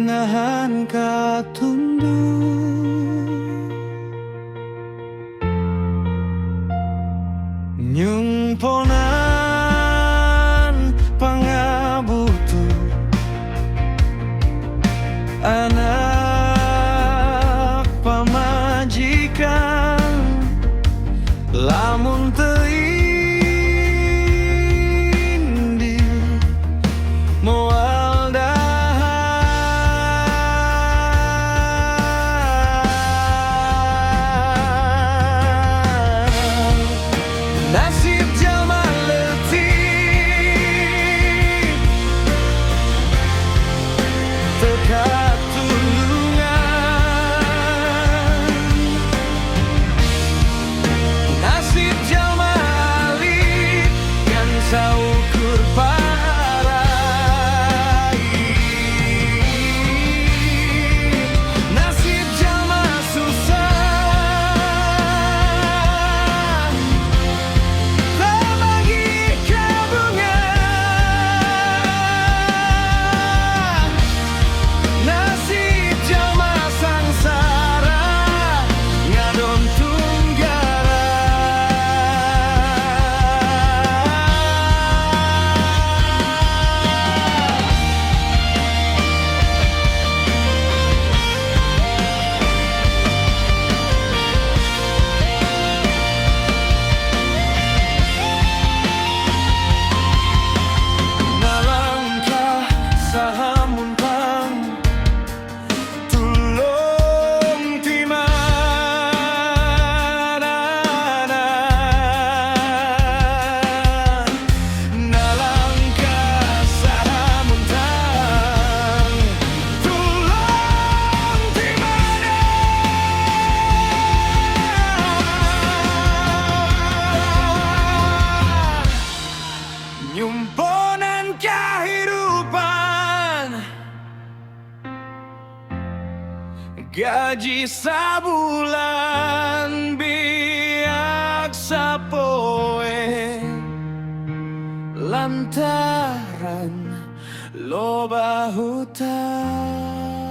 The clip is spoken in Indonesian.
nahan katunduk nyumponan pangabutu anak pamajikan lamun teu indir moal dahar nasib jalma leutik teu katulungan nasib jalma alit kan saukur parai nasib jalma susah terbagi kabungan nasib jalma sangsara ngadon tunggara nalangkah saha muntang tulung timanana nalangkah saha muntang tulung timana nyumponan kehidupan gaji sabulan biak sapoe lantaran loba hutang.